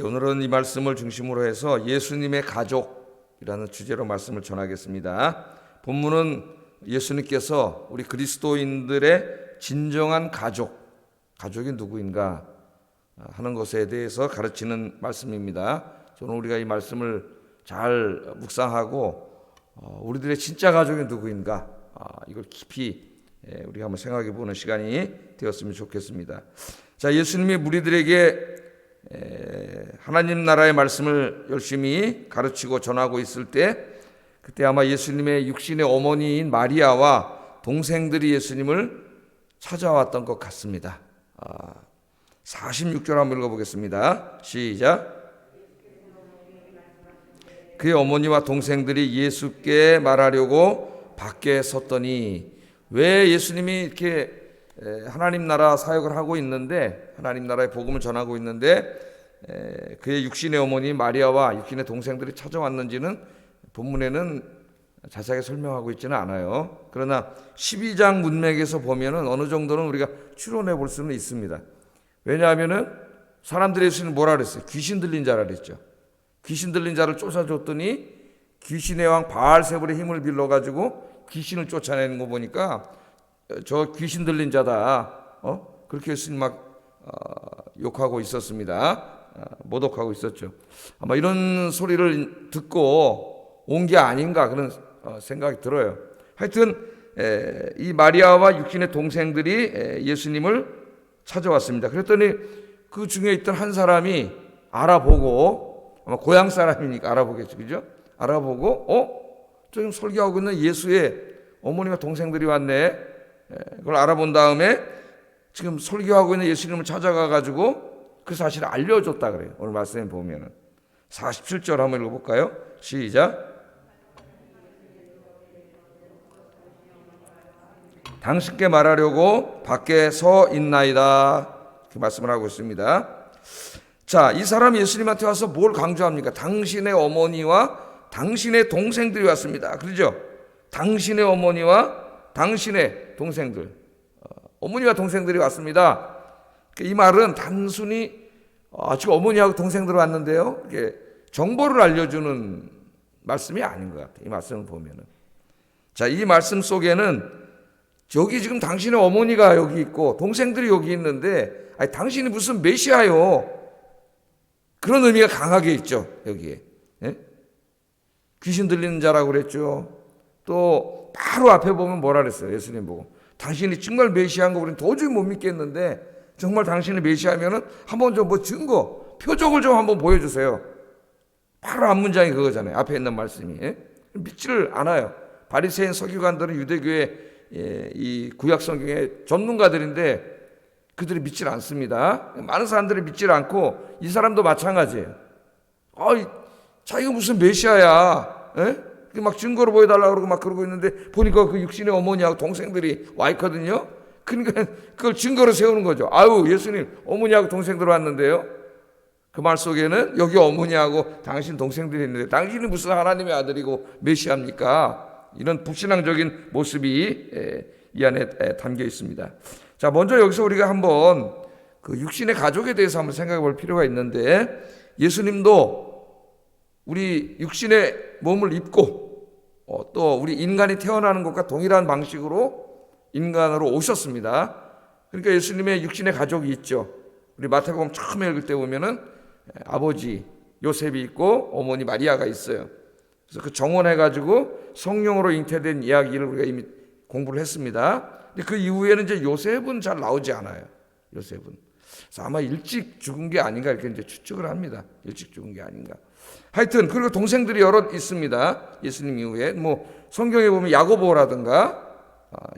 오늘은 이 말씀을 중심으로 해서 예수님의 가족이라는 주제로 말씀을 전하겠습니다. 본문은 예수님께서 우리 그리스도인들의 진정한 가족이 누구인가 하는 것에 대해서 가르치는 말씀입니다. 저는 우리가 이 말씀을 잘 묵상하고 우리들의 진짜 가족이 누구인가 이걸 깊이 우리가 한번 생각해 보는 시간이 되었으면 좋겠습니다. 자, 예수님이 무리들에게 하나님 나라의 말씀을 열심히 가르치고 전하고 있을 때, 그때 아마 예수님의 육신의 어머니인 마리아와 동생들이 예수님을 찾아왔던 것 같습니다. 46절 한번 읽어보겠습니다. 시작. 그의 어머니와 동생들이 예수께 말하려고 밖에 섰더니, 왜 예수님이 이렇게 하나님 나라 사역을 하고 있는데, 하나님 나라의 복음을 전하고 있는데 그의 육신의 어머니 마리아와 육신의 동생들이 찾아왔는지는 본문에는 자세하게 설명하고 있지는 않아요. 그러나 12장 문맥에서 보면은 어느 정도는 우리가 추론해 볼 수는 있습니다. 왜냐하면은 사람들이 예수님 뭐라 그랬어요? 귀신 들린 자라 그랬죠. 귀신 들린 자를 쫓아줬더니 귀신의 왕 바알세불의 힘을 빌려가지고 귀신을 쫓아내는 거 보니까 저 귀신 들린 자다. 그렇게 예수님 욕하고 있었습니다. 모독하고 있었죠. 아마 이런 소리를 듣고 온 게 아닌가 그런 생각이 들어요. 하여튼 이 마리아와 육신의 동생들이 예수님을 찾아왔습니다. 그랬더니 그 중에 있던 한 사람이 알아보고, 아마 고향 사람이니까 알아보겠죠, 그죠? 알아보고 저 지금 설교하고 있는 예수의 어머니와 동생들이 왔네. 그걸 알아본 다음에 지금 설교하고 있는 예수님을 찾아가가지고 그 사실을 알려줬다 그래요. 오늘 말씀에 보면은 47절 한번 읽어볼까요? 시작. 당신께 말하려고 밖에 서 있나이다. 그 말씀을 하고 있습니다. 자, 이 사람이 예수님한테 와서 뭘 강조합니까? 당신의 어머니와 당신의 동생들이 왔습니다. 그렇죠? 당신의 어머니와 당신의 동생들, 어머니와 동생들이 왔습니다. 이 말은 단순히 지금 어머니하고 동생들 왔는데요, 이렇게 정보를 알려주는 말씀이 아닌 것 같아요. 이 말씀을 보면은, 자, 이 말씀 속에는 여기 지금 당신의 어머니가 여기 있고 동생들이 여기 있는데, 아니, 당신이 무슨 메시아요? 그런 의미가 강하게 있죠. 여기에 귀신 들리는 자라고 그랬죠. 또 바로 앞에 보면 뭐라 그랬어요? 예수님 보고, 당신이 정말 메시아인 거 우리는 도저히 못 믿겠는데, 정말 당신이 메시아면은 한번 좀 뭐 증거, 표적을 좀 한번 보여주세요. 바로 앞문장이 그거잖아요. 앞에 있는 말씀이. 믿지를 않아요. 바리새인 서기관들은 유대교의 이 구약 성경의 전문가들인데 그들이 믿지를 않습니다. 많은 사람들이 믿지를 않고 이 사람도 마찬가지예요. 자기가 무슨 메시아야? 막 증거를 보여달라고 그러고 막 그러고 있는데, 보니까 그 육신의 어머니하고 동생들이 와 있거든요. 그러니까 그걸 증거로 세우는 거죠. 아유, 예수님 어머니하고 동생들 왔는데요. 그 말 속에는 여기 어머니하고 당신 동생들이 있는데 당신이 무슨 하나님의 아들이고 메시아입니까? 이런 불신앙적인 모습이 이 안에 담겨 있습니다. 자, 먼저 여기서 우리가 한번 그 육신의 가족에 대해서 한번 생각해 볼 필요가 있는데, 예수님도 우리 육신의 몸을 입고 또 우리 인간이 태어나는 것과 동일한 방식으로 인간으로 오셨습니다. 그러니까 예수님의 육신의 가족이 있죠. 우리 마태복음 처음에 읽을 때 보면은 아버지 요셉이 있고 어머니 마리아가 있어요. 그래서 그 정원해가지고 성령으로 잉태된 이야기를 우리가 이미 공부를 했습니다. 근데 그 이후에는 이제 요셉은 잘 나오지 않아요. 요셉은. 그래서 아마 일찍 죽은 게 아닌가 이렇게 이제 추측을 합니다. 일찍 죽은 게 아닌가. 하여튼 그리고 동생들이 여럿 있습니다. 예수님 이후에 뭐 성경에 보면 야고보라든가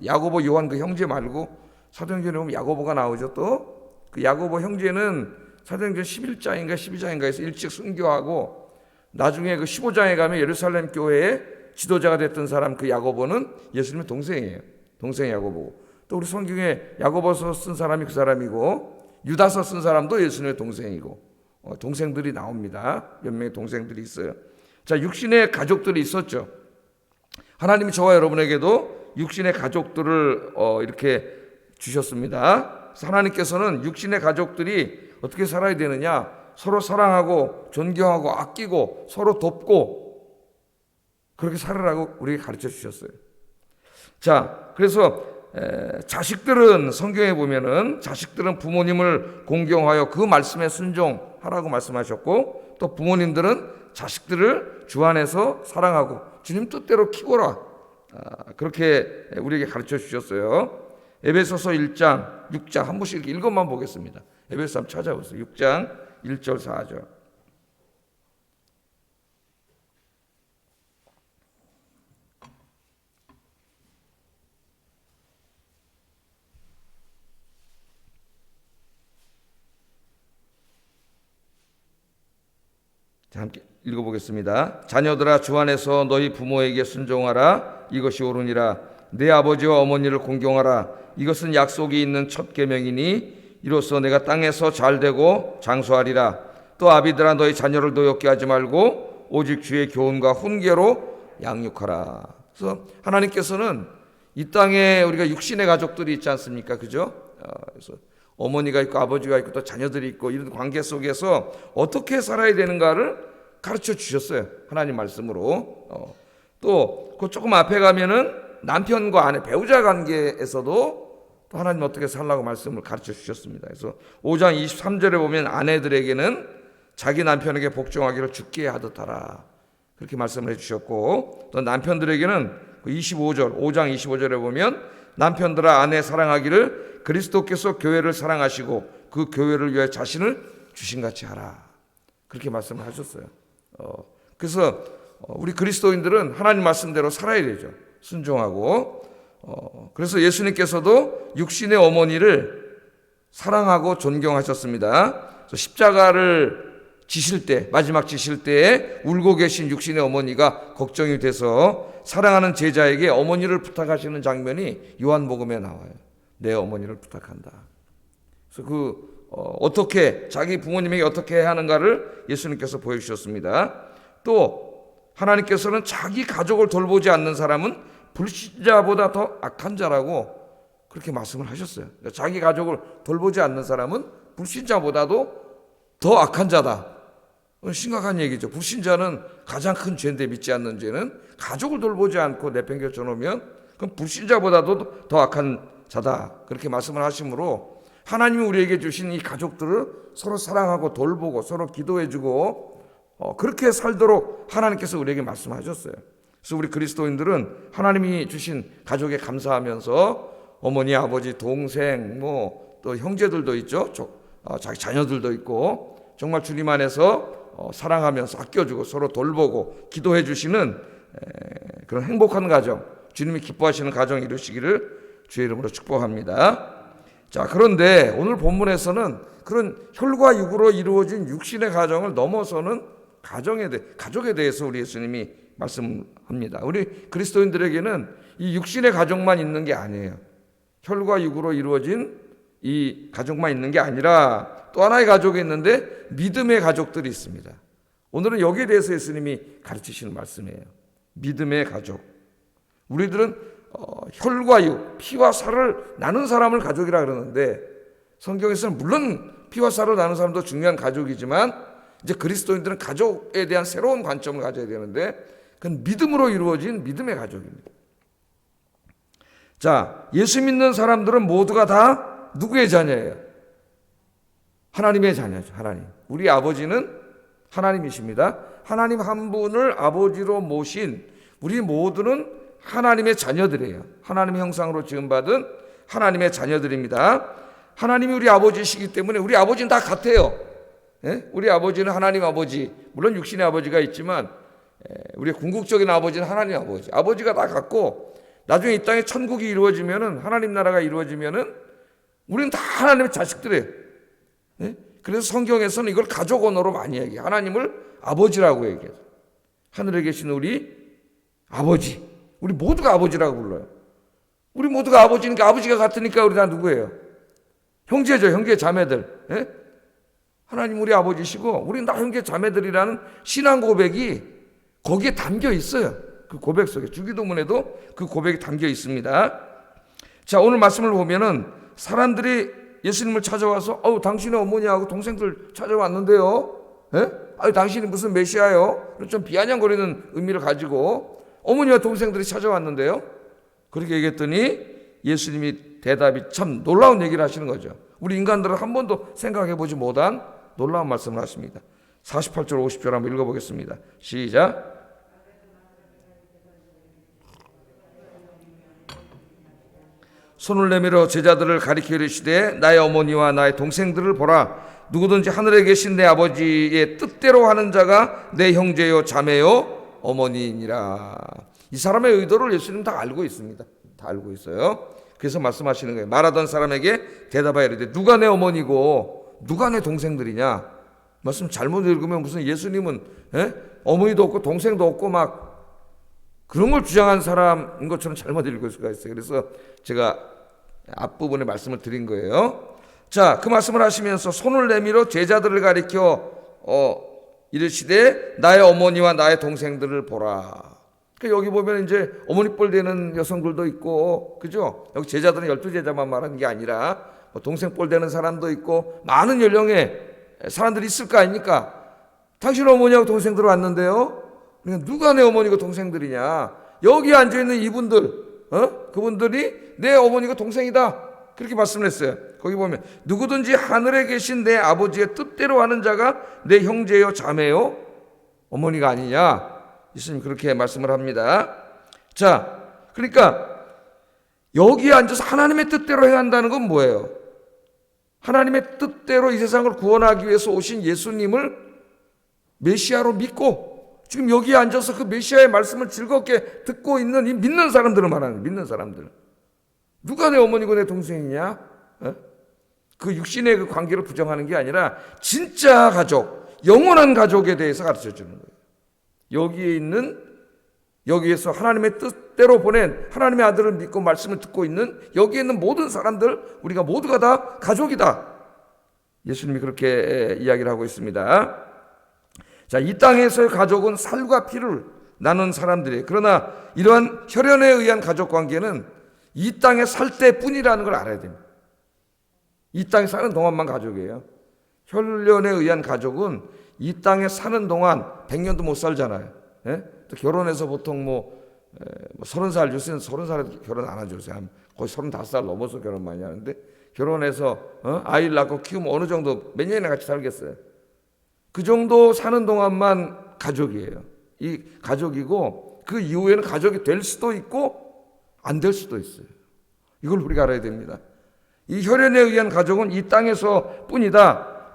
야고보 요한 그 형제 말고 사도행전에 보면 야고보가 나오죠. 또 그 야고보 형제는 사도행전 11장인가 12장인가에서 일찍 순교하고 나중에 그 15장에 가면 예루살렘 교회의 지도자가 됐던 사람, 그 야고보는 예수님의 동생이에요. 동생 야고보. 또 우리 성경에 야고보서 쓴 사람이 그 사람이고, 유다서 쓴 사람도 예수님의 동생이고, 동생들이 나옵니다. 몇 명의 동생들이 있어요. 자, 육신의 가족들이 있었죠. 하나님이 저와 여러분에게도 육신의 가족들을 이렇게 주셨습니다. 하나님께서는 육신의 가족들이 어떻게 살아야 되느냐, 서로 사랑하고 존경하고 아끼고 서로 돕고 그렇게 살으라고 우리에게 가르쳐 주셨어요. 자, 그래서 자식들은 성경에 보면은 자식들은 부모님을 공경하여 그 말씀에 순종하라고 말씀하셨고, 또 부모님들은 자식들을 주 안에서 사랑하고 주님 뜻대로 키워라, 그렇게 우리에게 가르쳐 주셨어요. 에베소서 1장 6장 한 번씩 읽어만 보겠습니다. 에베소 한번 찾아보세요. 6장 1절 4절. 자, 함께 읽어보겠습니다. 자녀들아, 주 안에서 너희 부모에게 순종하라. 이것이 옳으니라. 내 아버지와 어머니를 공경하라. 이것은 약속이 있는 첫 계명이니 이로써 내가 땅에서 잘되고 장수하리라. 또 아비들아, 너희 자녀를 노엽게 하지 말고 오직 주의 교훈과 훈계로 양육하라. 그래서 하나님께서는 이 땅에 우리가 육신의 가족들이 있지 않습니까? 그죠? 그래서 어머니가 있고 아버지가 있고 또 자녀들이 있고 이런 관계 속에서 어떻게 살아야 되는가를 가르쳐 주셨어요. 하나님 말씀으로. 또 그 조금 앞에 가면은 남편과 아내, 배우자 관계에서도 또 하나님 어떻게 살라고 말씀을 가르쳐 주셨습니다. 그래서 5장 23절에 보면 아내들에게는 자기 남편에게 복종하기를 주께 하듯 하라, 그렇게 말씀을 해주셨고, 또 남편들에게는 25절, 5장 25절에 보면 남편들아, 아내 사랑하기를 그리스도께서 교회를 사랑하시고 그 교회를 위해 자신을 주신같이 하라, 그렇게 말씀을 하셨어요. 그래서 우리 그리스도인들은 하나님 말씀대로 살아야 되죠. 순종하고. 그래서 예수님께서도 육신의 어머니를 사랑하고 존경하셨습니다. 그래서 십자가를 지실 때, 마지막 지실 때에 울고 계신 육신의 어머니가 걱정이 돼서 사랑하는 제자에게 어머니를 부탁하시는 장면이 요한복음에 나와요. 내 어머니를 부탁한다. 그래서 어떻게 자기 부모님에게 어떻게 해야 하는가를 예수님께서 보여주셨습니다. 또 하나님께서는 자기 가족을 돌보지 않는 사람은 불신자보다 더 악한 자라고 그렇게 말씀을 하셨어요. 그러니까 자기 가족을 돌보지 않는 사람은 불신자보다도 더 악한 자다. 심각한 얘기죠. 불신자는 가장 큰 죄인데, 믿지 않는 죄는 가족을 돌보지 않고 내팽개쳐 놓으면 그럼 불신자보다도 더 악한 자다, 그렇게 말씀을 하시므로 하나님이 우리에게 주신 이 가족들을 서로 사랑하고 돌보고 서로 기도해주고 그렇게 살도록 하나님께서 우리에게 말씀하셨어요. 그래서 우리 그리스도인들은 하나님이 주신 가족에 감사하면서 어머니, 아버지, 동생, 또 형제들도 있죠. 자기 자녀들도 있고 정말 주님 안에서 사랑하면서 아껴주고 서로 돌보고 기도해 주시는 그런 행복한 가정, 주님이 기뻐하시는 가정 이루시기를 주의 이름으로 축복합니다. 자, 그런데 오늘 본문에서는 그런 혈과 육으로 이루어진 육신의 가정을 넘어서는 가족에 대해서 우리 예수님이 말씀합니다. 우리 그리스도인들에게는 이 육신의 가족만 있는 게 아니에요. 혈과 육으로 이루어진 이 가족만 있는 게 아니라 또 하나의 가족이 있는데 믿음의 가족들이 있습니다. 오늘은 여기에 대해서 예수님이 가르치시는 말씀이에요. 믿음의 가족. 우리들은 혈과 육, 피와 살을 나눈 사람을 가족이라 그러는데, 성경에서는 물론 피와 살을 나눈 사람도 중요한 가족이지만 이제 그리스도인들은 가족에 대한 새로운 관점을 가져야 되는데, 그건 믿음으로 이루어진 믿음의 가족입니다. 자, 예수 믿는 사람들은 모두가 다 누구의 자녀예요? 하나님의 자녀죠. 하나님. 우리 아버지는 하나님이십니다. 하나님 한 분을 아버지로 모신 우리 모두는 하나님의 자녀들이에요. 하나님의 형상으로 지음받은 하나님의 자녀들입니다. 하나님이 우리 아버지시기 때문에 우리 아버지는 다 같아요. 우리 아버지는 하나님 아버지, 물론 육신의 아버지가 있지만 우리의 궁극적인 아버지는 하나님 아버지. 아버지가 다 같고 나중에 이 땅에 천국이 이루어지면은, 하나님 나라가 이루어지면은 우리는 다 하나님의 자식들이에요. 그래서 성경에서는 이걸 가족 언어로 많이 얘기해요. 하나님을 아버지라고 얘기해요. 하늘에 계신 우리 아버지. 우리 모두가 아버지라고 불러요. 우리 모두가 아버지니까, 아버지가 같으니까 우리 다 누구예요? 형제죠. 형제 자매들. 하나님 우리 아버지시고 우리는 다 형제 자매들이라는 신앙 고백이 거기에 담겨 있어요. 그 고백 속에 주기도문에도 그 고백이 담겨 있습니다. 자, 오늘 말씀을 보면은 사람들이 예수님을 찾아와서 당신의 어머니하고 동생들 찾아왔는데요. 당신이 무슨 메시아요? 좀 비아냥거리는 의미를 가지고 어머니와 동생들이 찾아왔는데요. 그렇게 얘기했더니 예수님이 대답이 참 놀라운 얘기를 하시는 거죠. 우리 인간들은 한 번도 생각해보지 못한 놀라운 말씀을 하십니다. 48절 50절 한번 읽어보겠습니다. 시작. 손을 내밀어 제자들을 가리켜 이르시되 나의 어머니와 나의 동생들을 보라. 누구든지 하늘에 계신 내 아버지의 뜻대로 하는 자가 내 형제요 자매요 어머니니라. 이 사람의 의도를 예수님 다 알고 있습니다. 다 알고 있어요. 그래서 말씀하시는 거예요. 말하던 사람에게 대답하여 이르되 누가 내 어머니고 누가 내 동생들이냐. 말씀 잘못 읽으면 무슨 예수님은 어머니도 없고 동생도 없고 막 그런 걸 주장한 사람인 것처럼 잘못 읽을 수가 있어요. 그래서 제가 앞부분에 말씀을 드린 거예요. 자, 그 말씀을 하시면서 손을 내밀어 제자들을 가리켜 이르시되 나의 어머니와 나의 동생들을 보라. 그러니까 여기 보면 이제 어머니뻘 되는 여성들도 있고, 그죠? 여기 제자들은 12제자만 말하는 게 아니라 동생뻘 되는 사람도 있고 많은 연령의 사람들이 있을 거 아닙니까? 당신 어머니하고 동생들 왔는데요. 그러니까 누가 내 어머니고 동생들이냐? 여기 앉아있는 이분들, 그분들이 내 어머니가 동생이다. 그렇게 말씀을 했어요. 거기 보면 누구든지 하늘에 계신 내 아버지의 뜻대로 하는 자가 내 형제요 자매요 어머니가 아니냐. 예수님 그렇게 말씀을 합니다. 자, 그러니까 여기에 앉아서 하나님의 뜻대로 해야 한다는 건 뭐예요? 하나님의 뜻대로 이 세상을 구원하기 위해서 오신 예수님을 메시아로 믿고 지금 여기에 앉아서 그 메시아의 말씀을 즐겁게 듣고 있는 이 믿는 사람들을 말하는 거예요. 믿는 사람들. 누가 내 어머니고 내 동생이냐? 그 육신의 그 관계를 부정하는 게 아니라 진짜 가족, 영원한 가족에 대해서 가르쳐 주는 거예요. 여기에 있는, 여기에서 하나님의 뜻대로 보낸 하나님의 아들을 믿고 말씀을 듣고 있는 여기에 있는 모든 사람들, 우리가 모두가 다 가족이다. 예수님이 그렇게 이야기를 하고 있습니다. 자, 이 땅에서의 가족은 살과 피를 나눈 사람들이에요. 그러나 이러한 혈연에 의한 가족 관계는 이 땅에 살 때뿐이라는 걸 알아야 됩니다. 이 땅에 사는 동안만 가족이에요. 혈연에 의한 가족은 이 땅에 사는 동안 100년도 못 살잖아요. 또 결혼해서 보통 30살, 요새는 30살에 결혼 안 하죠. 거의 35살 넘어서 결혼 많이 하는데 결혼해서 아이를 낳고 키우면 어느 정도 몇 년이나 같이 살겠어요. 그 정도 사는 동안만 가족이에요. 이 가족이고 그 이후에는 가족이 될 수도 있고 안 될 수도 있어요. 이걸 우리가 알아야 됩니다. 이 혈연에 의한 가족은 이 땅에서 뿐이다.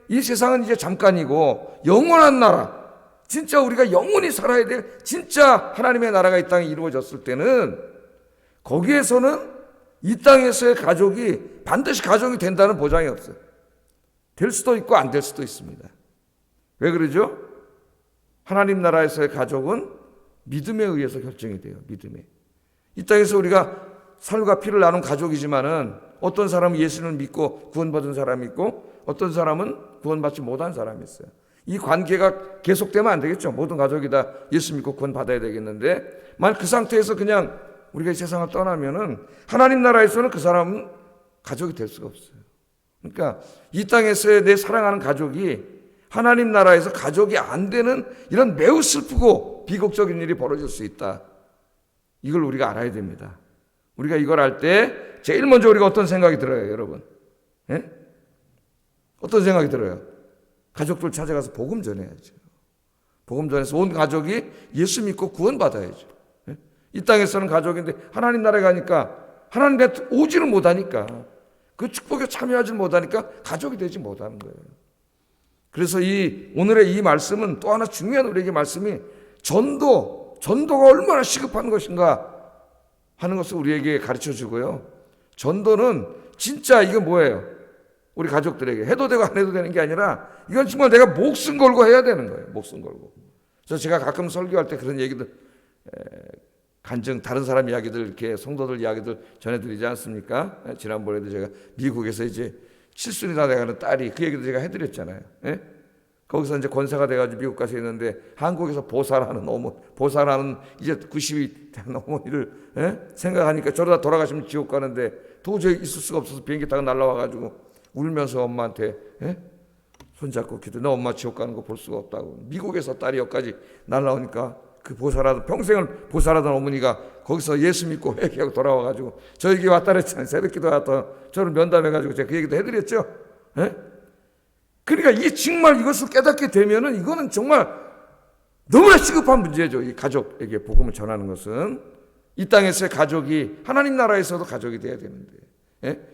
이 세상은 이제 잠깐이고 영원한 나라, 진짜 우리가 영원히 살아야 될 진짜 하나님의 나라가 이 땅에 이루어졌을 때는 거기에서는 이 땅에서의 가족이 반드시 가족이 된다는 보장이 없어요. 될 수도 있고 안 될 수도 있습니다. 왜 그러죠? 하나님 나라에서의 가족은 믿음에 의해서 결정이 돼요. 믿음에. 이 땅에서 우리가 살과 피를 나눈 가족이지만은 어떤 사람은 예수를 믿고 구원받은 사람이 있고 어떤 사람은 구원받지 못한 사람이 있어요. 이 관계가 계속되면 안 되겠죠. 모든 가족이 다 예수 믿고 구원받아야 되겠는데 만약 그 상태에서 그냥 우리가 이 세상을 떠나면은 하나님 나라에서는 그 사람은 가족이 될 수가 없어요. 그러니까 이 땅에서의 내 사랑하는 가족이 하나님 나라에서 가족이 안 되는 이런 매우 슬프고 비극적인 일이 벌어질 수 있다. 이걸 우리가 알아야 됩니다. 우리가 이걸 알 때 제일 먼저 우리가 어떤 생각이 들어요, 여러분? 어떤 생각이 들어요? 가족들 찾아가서 복음 전해야죠. 복음 전해서 온 가족이 예수 믿고 구원받아야죠. 이 땅에서는 가족인데 하나님 나라에 가니까 하나님 곁 오지를 못하니까 그 축복에 참여하지 못하니까 가족이 되지 못하는 거예요. 그래서 오늘의 이 말씀은 또 하나 중요한 우리에게 말씀이 전도가 얼마나 시급한 것인가 하는 것을 우리에게 가르쳐 주고요. 전도는 진짜 이게 뭐예요? 우리 가족들에게 해도 되고 안 해도 되는 게 아니라 이건 정말 내가 목숨 걸고 해야 되는 거예요. 목숨 걸고. 그래서 제가 가끔 설교할 때 그런 얘기들 간증 다른 사람 이야기들 이렇게 성도들 이야기들 전해드리지 않습니까? 지난번에도 제가 미국에서 이제 칠순이 다 돼가는 딸이 그 얘기도 제가 해드렸잖아요. 거기서 이제 권사가 돼가지고 미국 가서 있는데 한국에서 보살하는 이제 90이 된 어머니를 생각하니까 저러다 돌아가시면 지옥 가는데 도저히 있을 수가 없어서 비행기 타고 날라와가지고 울면서 엄마한테 손잡고 기도. 너 엄마 지옥 가는 거 볼 수가 없다고. 미국에서 딸이 여기까지 날라오니까 그 보살하던 평생을 보살하던 어머니가 거기서 예수 믿고 회개하고 돌아와가지고 저에게 왔다 그랬잖아요. 새벽기도 왔다 저를 면담해가지고 제가 그 얘기도 해드렸죠. 그러니까 이 정말 이것을 깨닫게 되면은 이거는 정말 너무나 시급한 문제죠. 이 가족에게 복음을 전하는 것은 이 땅에서의 가족이 하나님 나라에서도 가족이 돼야 되는데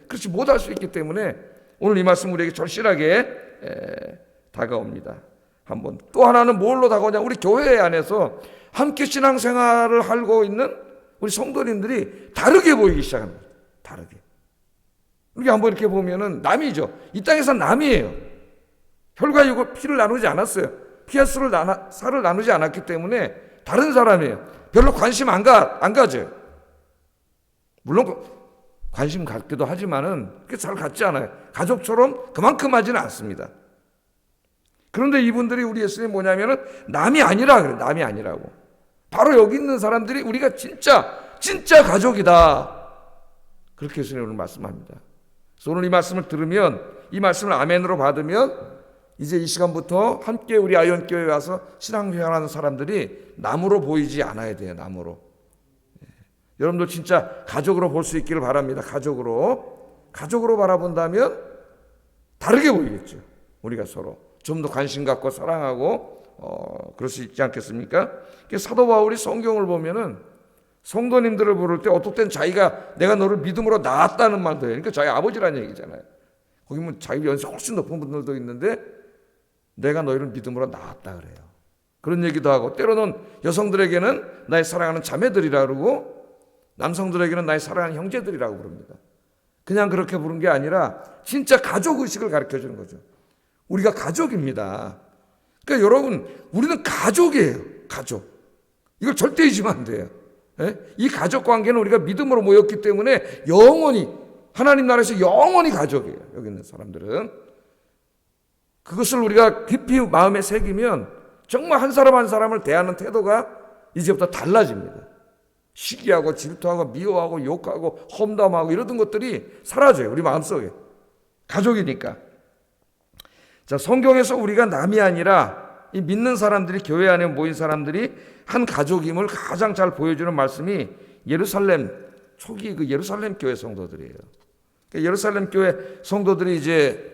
그렇지 못할 수 있기 때문에 오늘 이 말씀 우리에게 절실하게 다가옵니다. 한번 또 하나는 뭘로 다가오냐? 우리 교회 안에서 함께 신앙생활을 하고 있는 우리 성도님들이 다르게 보이기 시작합니다. 다르게. 이렇게 한번 이렇게 보면은 남이죠. 이 땅에서 남이에요. 혈과 육을 피를 나누지 않았어요. 피와 살을 나누지 않았기 때문에 다른 사람이에요. 별로 관심 안 가져요. 물론 관심 갖기도 하지만은 그렇게 잘 갖지 않아요. 가족처럼 그만큼 하지는 않습니다. 그런데 이분들이 우리 예수님이 뭐냐면은 남이 아니라 그래요. 남이 아니라고. 바로 여기 있는 사람들이 우리가 진짜 가족이다. 그렇게 예수님이 오늘 말씀합니다. 그래서 오늘 이 말씀을 들으면 이 말씀을 아멘으로 받으면 이제 이 시간부터 함께 우리 아이언교회에 와서 신앙생활하는 사람들이 남으로 보이지 않아야 돼요. 남으로. 여러분들 진짜 가족으로 볼 수 있기를 바랍니다. 가족으로 바라본다면 다르게 보이겠죠. 우리가 서로 좀 더 관심 갖고 사랑하고 그럴 수 있지 않겠습니까? 사도 바울이 성경을 보면은 성도님들을 부를 때 어떨 땐 자기가 내가 너를 믿음으로 낳았다는 말도 해요. 그러니까 자기 아버지라는 얘기잖아요. 거기 보면 자기 연세 훨씬 높은 분들도 있는데 내가 너희를 믿음으로 낳았다 그래요. 그런 얘기도 하고 때로는 여성들에게는 나의 사랑하는 자매들이라 그러고 남성들에게는 나의 사랑하는 형제들이라고 부릅니다. 그냥 그렇게 부른 게 아니라 진짜 가족의식을 가르쳐주는 거죠. 우리가 가족입니다. 그러니까 여러분 우리는 가족이에요. 가족. 이걸 절대 잊으면 안 돼요. 이 가족 관계는 우리가 믿음으로 모였기 때문에 영원히 하나님 나라에서 영원히 가족이에요. 여기 있는 사람들은. 그것을 우리가 깊이 마음에 새기면 정말 한 사람 한 사람을 대하는 태도가 이제부터 달라집니다. 시기하고 질투하고 미워하고 욕하고 험담하고 이러던 것들이 사라져요. 우리 마음속에. 가족이니까. 자, 성경에서 우리가 남이 아니라 이 믿는 사람들이 교회 안에 모인 사람들이 한 가족임을 가장 잘 보여주는 말씀이 예루살렘 초기 그 예루살렘 교회 성도들이에요. 그러니까 예루살렘 교회 성도들이 이제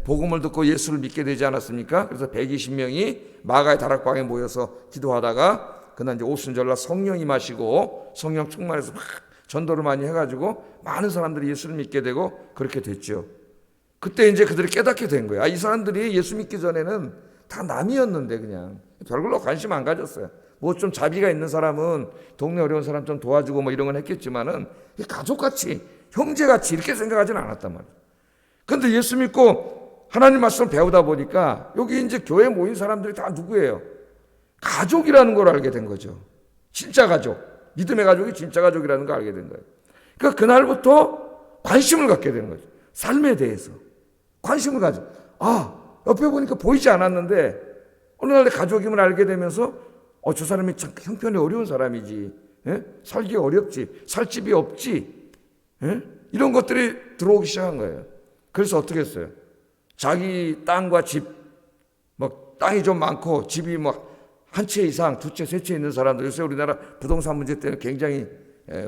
복음을 듣고 예수를 믿게 되지 않았습니까? 그래서 120명이 마가의 다락방에 모여서 기도하다가 그날 이제 오순절날 성령이 마시고 성령 충만해서 막 전도를 많이 해가지고 많은 사람들이 예수를 믿게 되고 그렇게 됐죠. 그때 이제 그들이 깨닫게 된 거예요. 이 사람들이 예수 믿기 전에는 다 남이었는데 그냥 별걸로 관심 안 가졌어요. 뭐 좀 자비가 있는 사람은 동네 어려운 사람 좀 도와주고 뭐 이런 건 했겠지만은 가족같이 형제같이 이렇게 생각하지는 않았단 말이에요. 그런데 예수 믿고 하나님 말씀을 배우다 보니까 여기 이제 교회에 모인 사람들이 다 누구예요? 가족이라는 걸 알게 된 거죠. 진짜 가족. 믿음의 가족이 진짜 가족이라는 걸 알게 된 거예요. 그러니까 그날부터 관심을 갖게 되는 거죠. 삶에 대해서. 관심을 가져. 옆에 보니까 보이지 않았는데 어느 날 가족임을 알게 되면서 저 사람이 참 형편이 어려운 사람이지. 살기 어렵지. 살 집이 없지. 이런 것들이 들어오기 시작한 거예요. 그래서 어떻게 했어요? 자기 땅과 집, 뭐 땅이 좀 많고 집이 뭐 한 채 이상, 두 채, 세 채 있는 사람들, 요새 우리나라 부동산 문제 때문에 굉장히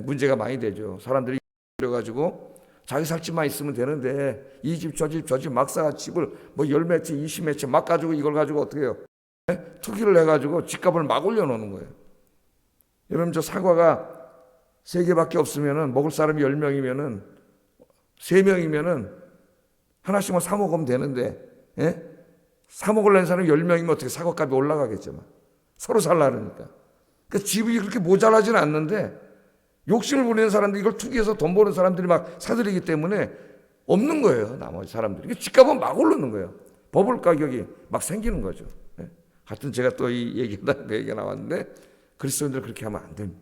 문제가 많이 되죠. 사람들이 그래가지고 자기 살 집만 있으면 되는데 이 집, 저 집, 저 집 막 사가 집을 뭐 10몇 채, 20몇 채 막 가지고 이걸 가지고 어떻게 해요? 투기를 해가지고 집값을 막 올려놓는 거예요. 여러분 저 사과가 3개밖에 없으면은 먹을 사람이 10명이면은 3명이면은 하나씩만 사 먹으면 되는데 사 먹으려는 사람이 10명이면 어떻게 사과값이 올라가겠죠. 서로 살라니까. 그러니까 집이 그렇게 모자라지는 않는데 욕심을 부리는 사람들이 이걸 투기해서 돈 버는 사람들이 막 사들이기 때문에 없는 거예요. 나머지 사람들이. 집값은 막 오르는 거예요. 버블 가격이 막 생기는 거죠. 하여튼 제가 또 이 얘기가 그 얘기가 나왔는데 그리스도인들 그렇게 하면 안 됩니다.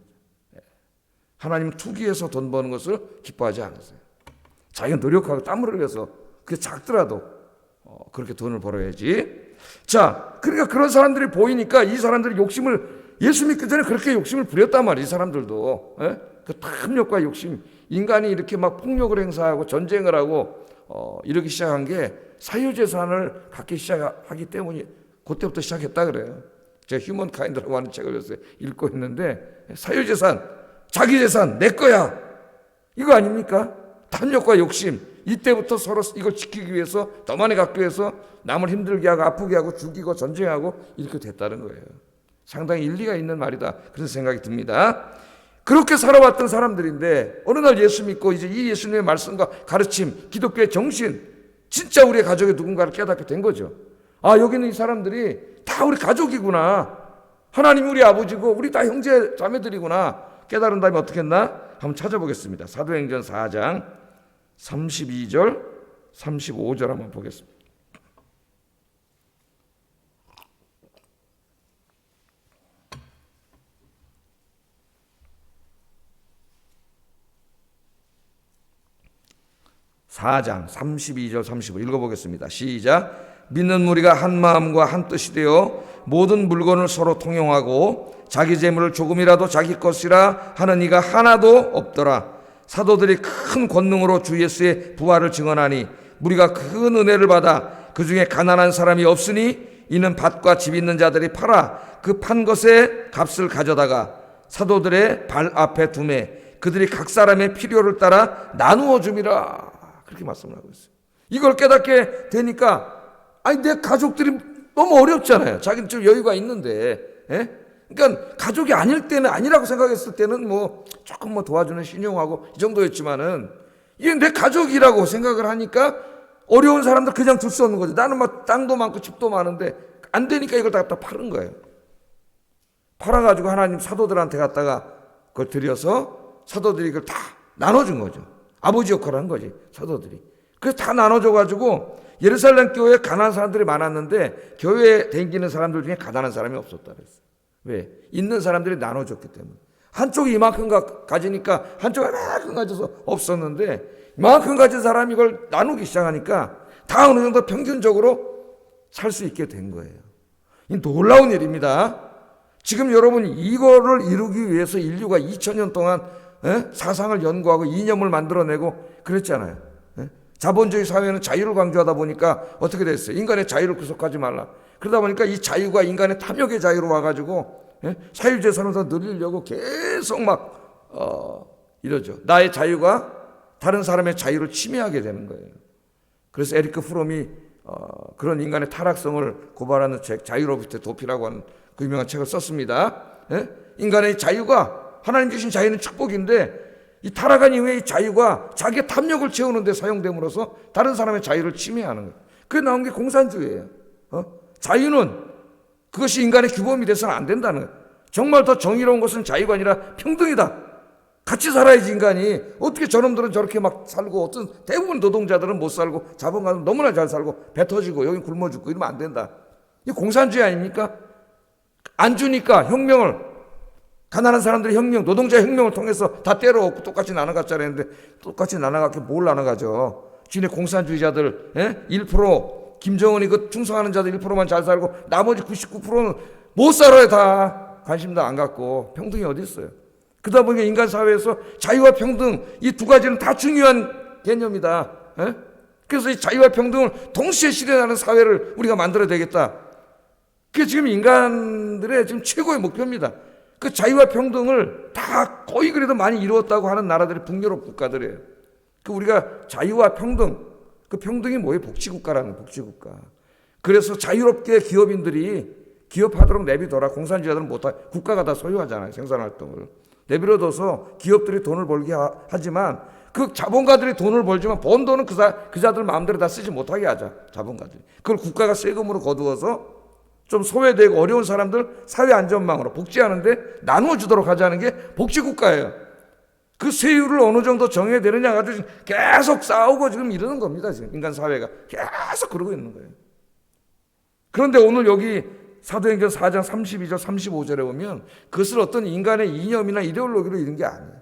하나님은 투기해서 돈 버는 것을 기뻐하지 않으세요. 자기가 노력하고 땀을 흘려서 그게 작더라도 그렇게 돈을 벌어야지. 자, 그러니까 그런 사람들이 보이니까 이 사람들이 욕심을 예수 믿기 전에 그렇게 욕심을 부렸단 말이에요. 이 사람들도. 그 탐욕과 욕심, 인간이 이렇게 막 폭력을 행사하고 전쟁을 하고 이러기 시작한 게 사유재산을 갖기 시작하기 때문에 그때부터 시작했다 그래요. 제가 휴먼 카인드라고 하는 책을 요새 읽고 있는데 사유재산, 자기 재산 내 거야 이거 아닙니까? 탐욕과 욕심, 이때부터 서로 이걸 지키기 위해서 더 많이 갖기 위해서 남을 힘들게 하고 아프게 하고 죽이고 전쟁하고 이렇게 됐다는 거예요. 상당히 일리가 있는 말이다 그런 생각이 듭니다. 그렇게 살아왔던 사람들인데 어느 날 예수 믿고 이제 이 예수님의 말씀과 가르침, 기독교의 정신, 진짜 우리의 가족의 누군가를 깨닫게 된 거죠. 아, 여기는 이 사람들이 다 우리 가족이구나. 하나님이 우리 아버지고 우리 다 형제 자매들이구나. 깨달은 다음에 어떻게 했나? 한번 찾아보겠습니다. 사도행전 4장 32절 35절 한번 보겠습니다. (4장) 32절 35 읽어보겠습니다. 시작. 믿는 무리가 한 마음과 한 뜻이 되어 모든 물건을 서로 통용하고 자기 재물을 조금이라도 자기 것이라 하는 이가 하나도 없더라. 사도들이 큰 권능으로 주 예수의 부활을 증언하니 무리가 큰 은혜를 받아 그 중에 가난한 사람이 없으니 이는 밭과 집 있는 자들이 팔아 그 판 것의 값을 가져다가 사도들의 발 앞에 두매 그들이 각 사람의 필요를 따라 나누어 줌이라. 그렇게 말씀을 하고 있어요. 이걸 깨닫게 되니까 아니 내 가족들이 너무 어렵잖아요. 자기는 좀 여유가 있는데, 예? 그러니까 가족이 아닐 때는 아니라고 생각했을 때는 뭐 조금 뭐 도와주는 신용하고 이 정도였지만은 이게 내 가족이라고 생각을 하니까 어려운 사람들 그냥 둘 수 없는 거죠. 나는 막 땅도 많고 집도 많은데 안 되니까 이걸 다 갖다 파는 거예요. 팔아가지고 하나님 사도들한테 갖다가 그걸 드려서 사도들이 이걸 다 나눠준 거죠. 아버지 역할을 한 거지 사도들이. 그래서 다 나눠줘가지고 예루살렘 교회에 가난한 사람들이 많았는데 교회에 다니는 사람들 중에 가난한 사람이 없었다 그랬어요. 왜? 있는 사람들이 나눠줬기 때문에. 한쪽이 이만큼 가지니까 한쪽이 이만큼 가져서 없었는데 이만큼 가진 사람이 이걸 나누기 시작하니까 다 어느 정도 평균적으로 살 수 있게 된 거예요. 이 놀라운 일입니다. 지금 여러분 이거를 이루기 위해서 인류가 2000년 동안 사상을 연구하고 이념을 만들어내고 그랬잖아요. 자본주의 사회는 자유를 강조하다 보니까 어떻게 됐어요? 인간의 자유를 구속하지 말라. 그러다 보니까 이 자유가 인간의 탐욕의 자유로 와가지고 사유재산을 더 늘리려고 계속 이러죠. 나의 자유가 다른 사람의 자유를 침해하게 되는 거예요. 그래서 에리크 프롬이 그런 인간의 타락성을 고발하는 책 자유로부터의 도피라고 하는 그 유명한 책을 썼습니다. 인간의 자유가 하나님 주신 자유는 축복인데 이 타락한 이후에 이 자유가 자기의 탐욕을 채우는 데 사용됨으로써 다른 사람의 자유를 침해하는 거예요. 그게 나온 게 공산주의예요. 자유는 그것이 인간의 규범이 돼서는 안 된다는 거예요. 정말 더 정의로운 것은 자유가 아니라 평등이다. 같이 살아야지 인간이. 어떻게 저놈들은 저렇게 막 살고 어떤 대부분 노동자들은 못 살고 자본가는 너무나 잘 살고 배 터지고 여기 굶어 죽고 이러면 안 된다. 이게 공산주의 아닙니까? 안 주니까 혁명을 가난한 사람들이 혁명, 노동자 혁명을 통해서 다 때려엎고 똑같이 나눠갔잖아요. 했는데 똑같이 나눠갔게 뭘 나눠가죠? 지네 공산주의자들 1% 김정은이 그 충성하는 자들 1%만 잘 살고 나머지 99%는 못 살아요. 다 관심도 안 갖고. 평등이 어디 있어요? 그러다 보니까 인간 사회에서 자유와 평등 이 두 가지는 다 중요한 개념이다. 그래서 이 자유와 평등을 동시에 실현하는 사회를 우리가 만들어야 되겠다. 그게 지금 인간들의 지금 최고의 목표입니다. 그 자유와 평등을 다 거의 그래도 많이 이루었다고 하는 나라들이 북유럽 국가들이에요. 그 우리가 자유와 평등, 그 평등이 뭐예요? 복지국가라는 복지국가. 그래서 자유롭게 기업인들이 기업하도록 내비둬라. 공산주의자들은 못하, 국가가 다 소유하잖아요. 생산활동을. 내버려둬서 기업들이 돈을 벌게 하지만 그 자본가들이 돈을 벌지만 번 돈은 그 자들 마음대로 다 쓰지 못하게 하자. 자본가들이. 그걸 국가가 세금으로 거두어서 좀 소외되고 어려운 사람들 사회안전망으로 복지하는데 나누어 주도록 하자는 게 복지국가예요. 그 세율을 어느 정도 정해야 되느냐 가지고 계속 싸우고 지금 이러는 겁니다. 지금 인간 사회가 계속 그러고 있는 거예요. 그런데 오늘 여기 사도행전 4장 32절 35절에 보면 그것을 어떤 인간의 이념이나 이데올로기로 이런 게 아니에요.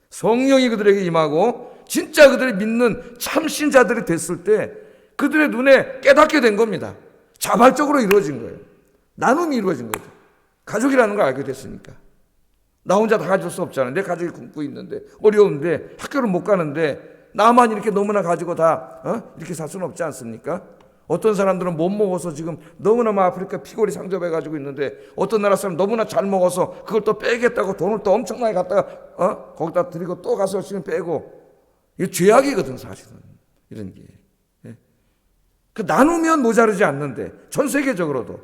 성령이 그들에게 임하고 진짜 그들이 믿는 참신자들이 됐을 때 그들의 눈에 깨닫게 된 겁니다. 자발적으로 이루어진 거예요. 나눔이 이루어진 거죠. 가족이라는 걸 알게 됐으니까. 나 혼자 다 가질 수 없잖아. 내 가족이 굶고 있는데, 어려운데, 학교를 못 가는데, 나만 이렇게 너무나 가지고 다 이렇게 살 수는 없지 않습니까? 어떤 사람들은 못 먹어서 지금 너무나 아프리카 피골이 상접해가지고 있는데, 어떤 나라 사람 너무나 잘 먹어서 그걸 또 빼겠다고 돈을 또 엄청나게 갖다가 거기다 드리고 또 가서 열심히 빼고. 이게 죄악이거든, 사실은. 이런 게. 그 나누면 모자르지 않는데, 전 세계적으로도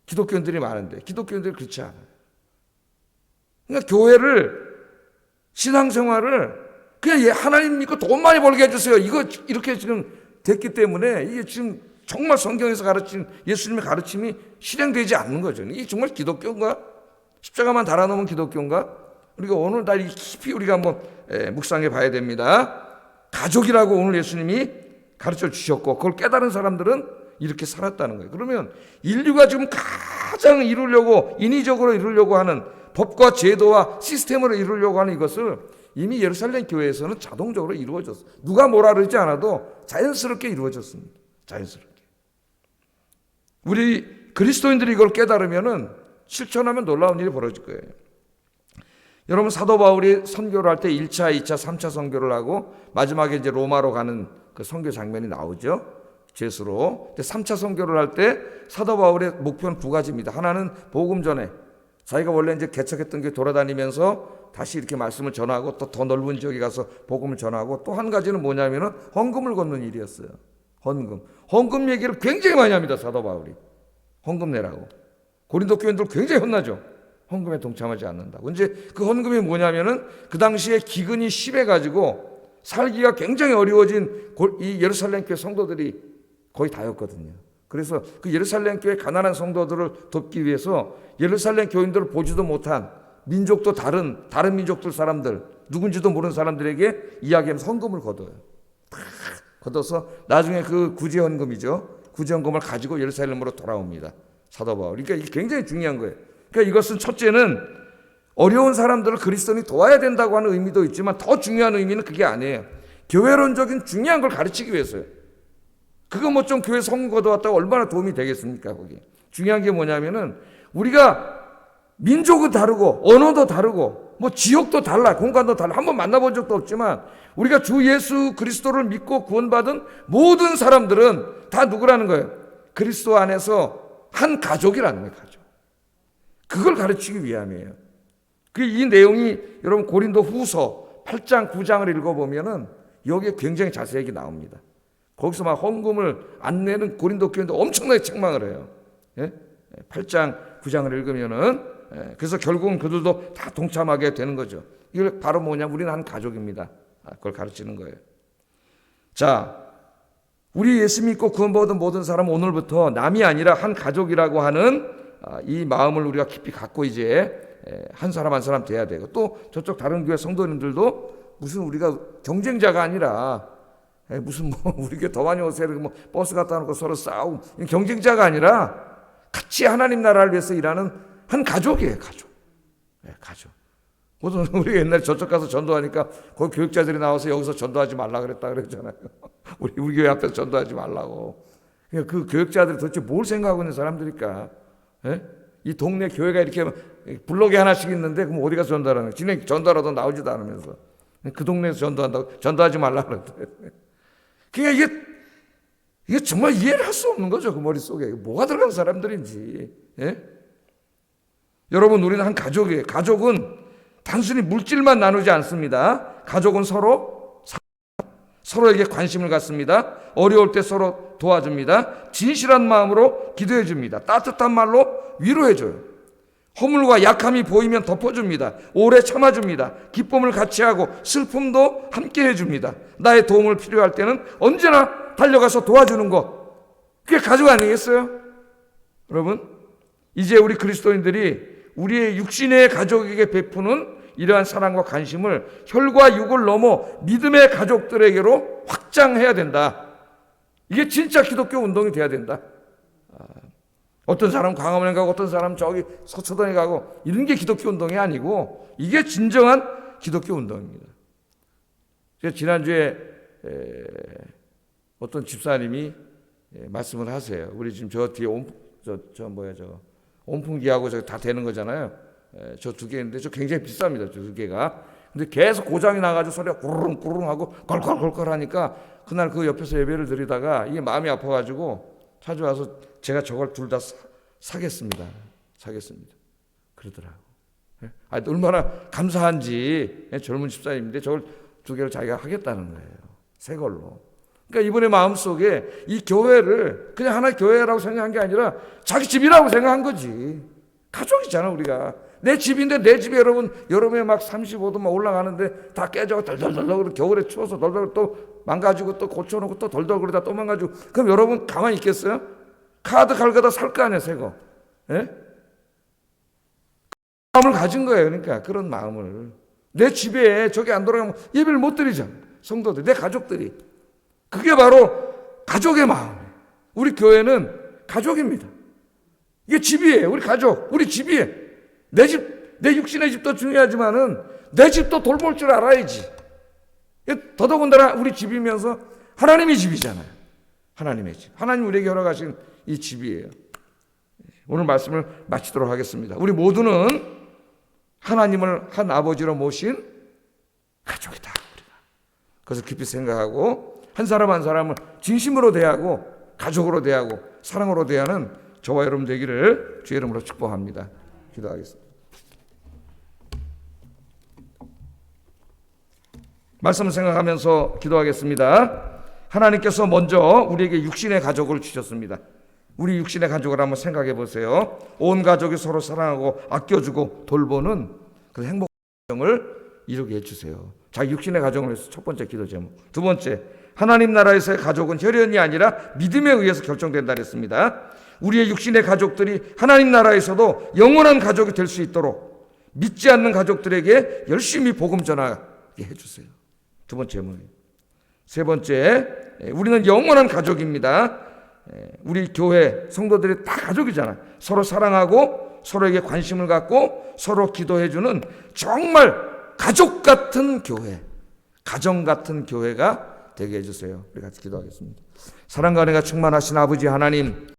기독교인들이 많은데, 기독교인들이 그렇지 않아요. 그러니까 교회를, 신앙생활을 그냥 하나님 믿고 돈 많이 벌게 해주세요. 이거 이렇게 지금 됐기 때문에 이게 지금 정말 성경에서 가르친 예수님의 가르침이 실행되지 않는 거죠. 이게 정말 기독교인가? 십자가만 달아놓으면 기독교인가? 우리가 오늘 다 깊이 우리가 한번 묵상해 봐야 됩니다. 가족이라고 오늘 예수님이 가르쳐 주셨고, 그걸 깨달은 사람들은 이렇게 살았다는 거예요. 그러면 인류가 지금 가장 이루려고, 인위적으로 이루려고 하는 법과 제도와 시스템으로 이루려고 하는 이것을 이미 예루살렘 교회에서는 자동적으로 이루어졌어요. 누가 뭐라 그러지 않아도 자연스럽게 이루어졌습니다. 자연스럽게. 우리 그리스도인들이 이걸 깨달으면은 실천하면 놀라운 일이 벌어질 거예요. 여러분, 사도 바울이 선교를 할 때 1차, 2차, 3차 선교를 하고 마지막에 이제 로마로 가는 그 선교 장면이 나오죠. 제수로. 3차 선교를 할 때 사도 바울의 목표는 두 가지입니다. 하나는 복음 전에 자기가 원래 이제 개척했던 게 돌아다니면서 다시 이렇게 말씀을 전하고 또 더 넓은 지역에 가서 복음을 전하고, 또 한 가지는 뭐냐면은 헌금을 걷는 일이었어요. 헌금 얘기를 굉장히 많이 합니다, 사도 바울이. 헌금 내라고. 고린도 교인들 굉장히 혼나죠. 헌금에 동참하지 않는다고. 이제 그 헌금이 뭐냐면은 그 당시에 기근이 심해가지고 살기가 굉장히 어려워진 이 예루살렘 교회 성도들이 거의 다였거든요. 그래서 그 예루살렘 교회 가난한 성도들을 돕기 위해서 예루살렘 교인들을 보지도 못한 민족도 다른 민족들 사람들, 누군지도 모르는 사람들에게 이야기하면서 헌금을 걷어요. 걷어서 나중에 그 구제헌금이죠. 구제헌금을 가지고 예루살렘으로 돌아옵니다, 사도 바울. 그러니까 이게 굉장히 중요한 거예요. 그러니까 이것은 첫째는 어려운 사람들을 그리스도인이 도와야 된다고 하는 의미도 있지만, 더 중요한 의미는 그게 아니에요. 교회론적인 중요한 걸 가르치기 위해서요. 그거 뭐 좀 교회 성금 걷어왔다고 얼마나 도움이 되겠습니까, 거기. 중요한 게 뭐냐면은 우리가 민족은 다르고 언어도 다르고 뭐 지역도 달라, 공간도 달라, 한번 만나본 적도 없지만 우리가 주 예수 그리스도를 믿고 구원받은 모든 사람들은 다 누구라는 거예요? 그리스도 안에서 한 가족이라는 거예요, 가족. 그걸 가르치기 위함이에요. 이 내용이 여러분 고린도 후서 8장 9장을 읽어보면은 여기에 굉장히 자세하게 나옵니다. 거기서 막 헌금을 안 내는 고린도 교인들 엄청나게 책망을 해요. 8장 9장을 읽으면은, 그래서 결국은 그들도 다 동참하게 되는 거죠. 이게 바로 뭐냐? 우리는 한 가족입니다. 그걸 가르치는 거예요. 자, 우리 예수 믿고 구원받은 모든 사람은 오늘부터 남이 아니라 한 가족이라고 하는 이 마음을 우리가 깊이 갖고 이제 한 사람 한 사람 돼야 되고, 또 저쪽 다른 교회 성도님들도 무슨 우리가 경쟁자가 아니라 무슨 뭐 우리 교회 더 많이 오세요, 뭐 버스 갖다 놓고 서로 싸우고, 경쟁자가 아니라 같이 하나님 나라를 위해서 일하는 한 가족이에요, 가족. 가족. 우리 옛날에 저쪽 가서 전도하니까 거기 교육자들이 나와서 여기서 전도하지 말라 그랬다 그랬잖아요. 우리 교회 앞에서 전도하지 말라고. 그 교육자들이 도대체 뭘 생각하고 있는 사람들일까? 이 동네 교회가 이렇게 블록이 하나씩 있는데 그럼 어디 가서 전도하라는 거야? 진행 전도하러도 나오지도 않으면서 그 동네에서 전도한다고, 전도하지 말라 그랬대. 그러니까 이게 정말 이해를 할 수 없는 거죠, 그 머릿속에. 뭐가 들어간 사람들인지. 여러분, 우리는 한 가족이에요. 가족은 단순히 물질만 나누지 않습니다. 가족은 서로에게 관심을 갖습니다. 어려울 때 서로 도와줍니다. 진실한 마음으로 기도해 줍니다. 따뜻한 말로 위로해 줘요. 허물과 약함이 보이면 덮어줍니다. 오래 참아줍니다. 기쁨을 같이 하고 슬픔도 함께 해줍니다. 나의 도움을 필요할 때는 언제나 달려가서 도와주는 것, 그게 가족 아니겠어요? 여러분, 이제 우리 그리스도인들이 우리의 육신의 가족에게 베푸는 이러한 사랑과 관심을 혈과 육을 넘어 믿음의 가족들에게로 확장해야 된다. 이게 진짜 기독교 운동이 돼야 된다. 어떤 사람 광화문에 가고 어떤 사람 저기 서초동에 가고 이런 게 기독교 운동이 아니고, 이게 진정한 기독교 운동입니다. 제가 지난주에 어떤 집사님이 말씀을 하세요. 우리 지금 저 뒤에 온풍기하고 저기 다 되는 거잖아요. 저 두 개인데 저 굉장히 비쌉니다. 저 두 개가. 근데 계속 고장이 나가지고 소리가 구르릉 구르릉 하고 걸걸걸걸 하니까 그날 그 옆에서 예배를 드리다가 이게 마음이 아파가지고 찾아와서 제가 저걸 둘 다 사겠습니다. 그러더라고. 얼마나 감사한지. 젊은 집사님인데 저걸 두 개를 자기가 하겠다는 거예요. 새 걸로. 그러니까 이분의 마음속에 이 교회를 그냥 하나의 교회라고 생각한 게 아니라 자기 집이라고 생각한 거지. 가족이잖아 우리가. 내 집인데 내 집에 여름에 막 35도 막 올라가는데 다 깨져 덜덜덜 겨울에 추워서 덜덜 또 망가지고 또 고쳐놓고 또 덜덜 그러다 또 망가지고 그럼 여러분 가만히 있겠어요? 카드 갈거다 살 거 아니에요 새거. 예? 마음을 가진 거예요. 그러니까 그런 마음을 내 집에 저기 안 돌아가면 예배를 못 드리잖아. 성도들 내 가족들이 그게 바로 가족의 마음이에요. 우리 교회는 가족입니다. 이게 집이에요. 우리 가족 우리 집이에요. 내 집, 내 육신의 집도 중요하지만은 내 집도 돌볼 줄 알아야지. 더더군다나 우리 집이면서 하나님의 집이잖아요. 하나님의 집. 하나님 우리에게 허락하신 이 집이에요. 오늘 말씀을 마치도록 하겠습니다. 우리 모두는 하나님을 한 아버지로 모신 가족이다. 우리가. 그래서 깊이 생각하고 한 사람 한 사람을 진심으로 대하고 가족으로 대하고 사랑으로 대하는 저와 여러분 되기를 주의 이름으로 축복합니다. 기도하겠습니다. 말씀을 생각하면서 기도하겠습니다. 하나님께서 먼저 우리에게 육신의 가족을 주셨습니다. 우리 육신의 가족을 한번 생각해 보세요. 온 가족이 서로 사랑하고 아껴주고 돌보는 그 행복한 가정을 이루게 해주세요. 자기 육신의 가정을 위해서 첫 번째 기도 제목. 두 번째, 하나님 나라에서의 가족은 혈연이 아니라 믿음에 의해서 결정된다 그랬습니다. 우리의 육신의 가족들이 하나님 나라에서도 영원한 가족이 될 수 있도록 믿지 않는 가족들에게 열심히 복음 전하게 해주세요. 두 번째 제목이에요. 세 번째, 우리는 영원한 가족입니다. 우리 교회 성도들이 다 가족이잖아. 서로 사랑하고 서로에게 관심을 갖고 서로 기도해주는 정말 가족 같은 교회, 가정 같은 교회가 되게 해주세요. 우리 같이 기도하겠습니다. 사랑과 은혜가 충만하신 아버지 하나님,